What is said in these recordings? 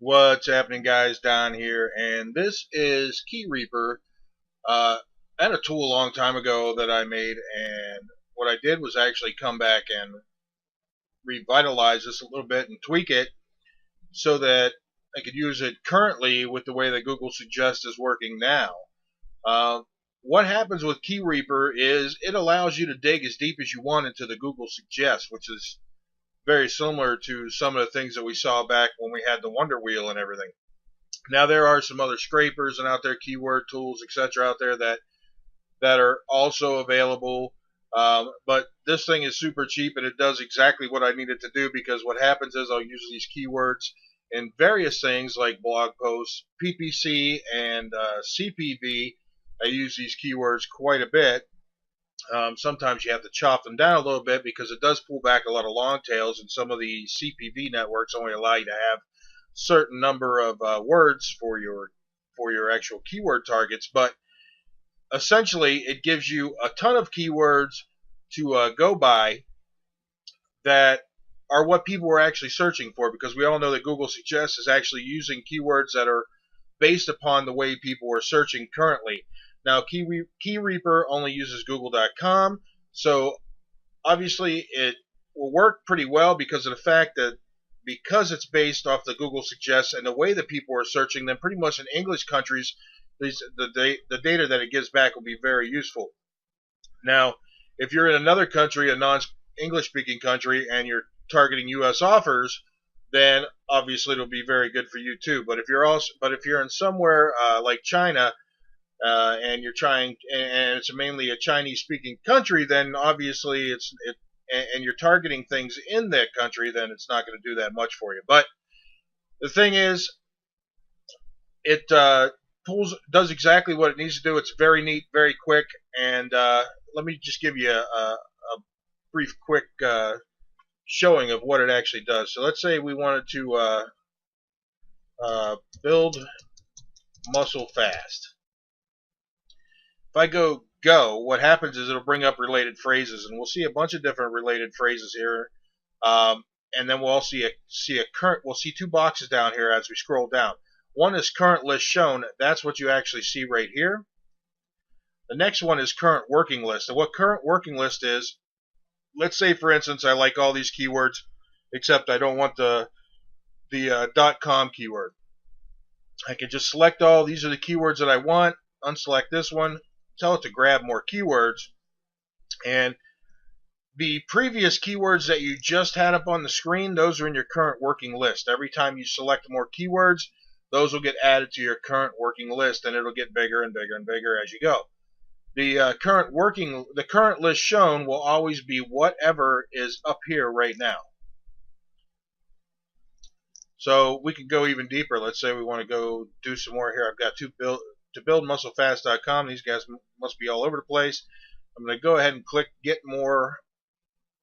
What's happening, guys? Down here, and this is KeyReaper. I had a tool a long time ago that I made, and what I did was actually come back and revitalize this a little bit and tweak it so that I could use it currently with the way that Google Suggest is working now. Uh, what happens with KeyReaper is it allows you to dig as deep as you want into the Google Suggest, which is very similar to some of the things that we saw back when we had the Wonder Wheel and everything. Now there are some other scrapers and out there keyword tools, etc., out there that are also available. But this thing is super cheap and it does exactly what I need it to do, because what happens is I'll use these keywords in various things like blog posts, PPC, and CPV. I use these keywords quite a bit. Sometimes you have to chop them down a little bit because it does pull back a lot of long tails, and some of the CPV networks only allow you to have certain number of words for your actual keyword targets. But essentially, it gives you a ton of keywords to go by that are what people are actually searching for, because we all know that Google Suggest is actually using keywords that are based upon the way people are searching currently. Now, KeyReaper only uses Google.com, so obviously it will work pretty well because of the fact that because it's based off the Google Suggest and the way that people are searching, then pretty much in English countries, the data that it gives back will be very useful. Now, if you're in another country, a non-English speaking country, and you're targeting U.S. offers, then obviously it'll be very good for you too. But if you're in somewhere like China, and you're trying, and it's mainly a Chinese-speaking country, then obviously and you're targeting things in that country, then it's not going to do that much for you. But the thing is, it does exactly what it needs to do. It's very neat, very quick, and let me just give you a brief, quick showing of what it actually does. So let's say we wanted to build muscle fast. If I go, what happens is it'll bring up related phrases, and we'll see a bunch of different related phrases here. And then we'll all see we'll see two boxes down here as we scroll down. One is current list shown. That's what you actually see right here. The next one is current working list. And what current working list is, let's say for instance I like all these keywords except I don't want the .com keyword. I can just select all. These are the keywords that I want. Unselect this one. Tell it to grab more keywords, and the previous keywords that you just had up on the screen, those are in your current working list. Every time you select more keywords, those will get added to your current working list, and it'll get bigger and bigger and bigger as you go. The current list shown will always be whatever is up here right now. So we can go even deeper. Let's say we want to go do some more here. I've got to build musclefast.com. These guys must be all over the place. I'm going to go ahead and click get more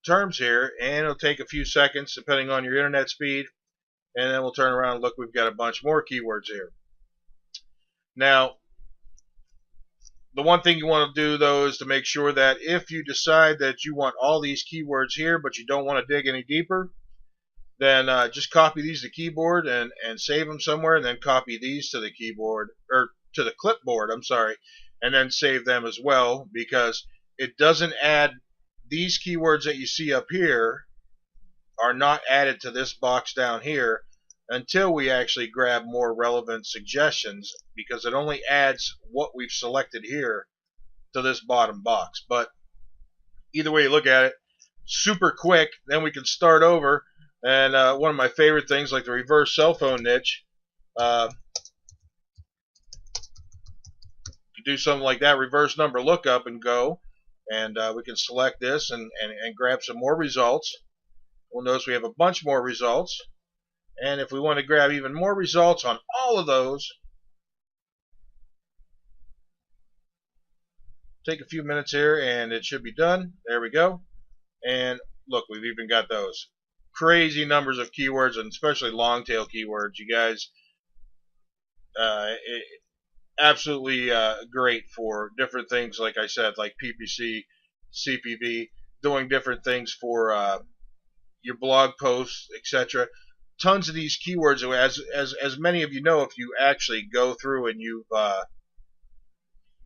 terms here, and it'll take a few seconds depending on your internet speed, and then we'll turn around and look, we've got a bunch more keywords here. Now, the one thing you want to do though is to make sure that if you decide that you want all these keywords here but you don't want to dig any deeper, then just copy these to keyboard and save them somewhere, and then copy these to the keyboard, or to the clipboard, I'm sorry, and then save them as well, because it doesn't add these keywords that you see up here are not added to this box down here until we actually grab more relevant suggestions, because it only adds what we've selected here to this bottom box. But either way you look at it, super quick. Then we can start over, and one of my favorite things, like the reverse cell phone niche, do something like that, reverse number lookup, and go, and we can select this and grab some more results. We'll notice we have a bunch more results, and if we want to grab even more results on all of those, take a few minutes here and it should be done. There we go, and look, we've even got those crazy numbers of keywords, and especially long tail keywords. You guys, absolutely great for different things, like I said, like PPC, CPV, doing different things for your blog posts, etc. tons of these keywords. As many of you know, if you actually go through and you've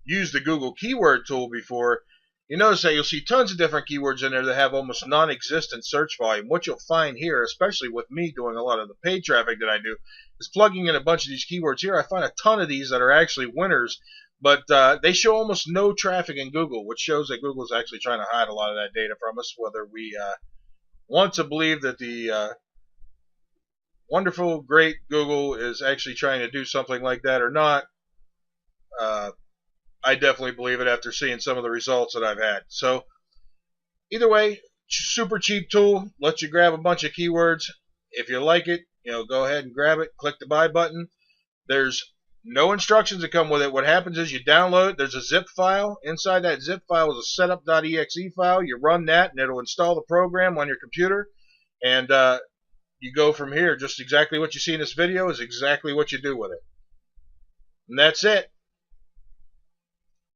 used the Google keyword tool before, you notice that you'll see tons of different keywords in there that have almost non-existent search volume. What you'll find here, especially with me doing a lot of the paid traffic that I do, is plugging in a bunch of these keywords here. I find a ton of these that are actually winners, but they show almost no traffic in Google, which shows that Google's actually trying to hide a lot of that data from us, whether we want to believe that the wonderful, great Google is actually trying to do something like that or not. I definitely believe it after seeing some of the results that I've had. So either way, super cheap tool. Lets you grab a bunch of keywords. If you like it, go ahead and grab it. Click the buy button. There's no instructions that come with it. What happens is you download it. There's a zip file. Inside that zip file is a setup.exe file. You run that, and it'll install the program on your computer. And you go from here. Just exactly what you see in this video is exactly what you do with it. And that's it.